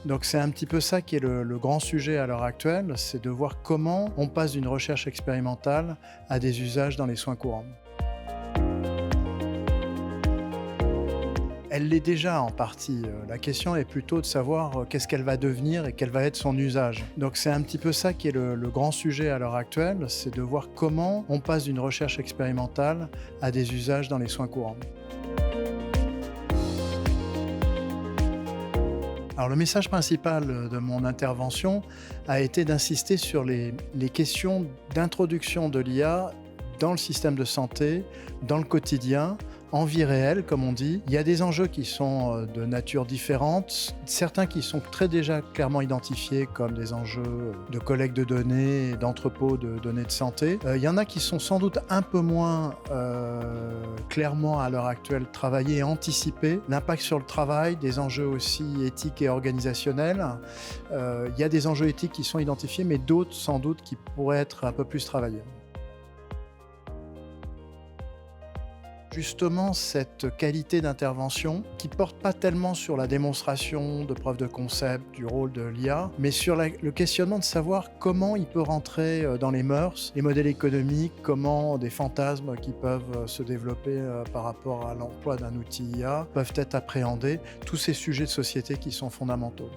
Donc c'est un petit peu ça qui est le grand sujet à l'heure actuelle, c'est de voir comment on passe d'une recherche expérimentale à des usages dans les soins courants. Elle l'est déjà en partie, la question est plutôt de savoir, qu'est-ce qu'elle va devenir et quel va être son usage. Donc c'est un petit peu ça qui est le grand sujet à l'heure actuelle, c'est de voir comment on passe d'une recherche expérimentale à des usages dans les soins courants. Alors le message principal de mon intervention a été d'insister sur les questions d'introduction de l'IA dans le système de santé, dans le quotidien, en vie réelle, comme on dit. Il y a des enjeux qui sont de nature différente, certains qui sont très déjà clairement identifiés comme des enjeux de collecte de données et d'entrepôt de données de santé. Il y en a qui sont sans doute un peu moins clairement à l'heure actuelle travaillés et anticipés. L'impact sur le travail, des enjeux aussi éthiques et organisationnels. Il y a des enjeux éthiques qui sont identifiés, mais d'autres sans doute qui pourraient être un peu plus travaillés. Justement, cette qualité d'intervention qui porte pas tellement sur la démonstration de preuves de concept du rôle de l'IA, mais sur le questionnement de savoir comment il peut rentrer dans les mœurs, les modèles économiques, comment des fantasmes qui peuvent se développer par rapport à l'emploi d'un outil IA peuvent être appréhendés, tous ces sujets de société qui sont fondamentaux.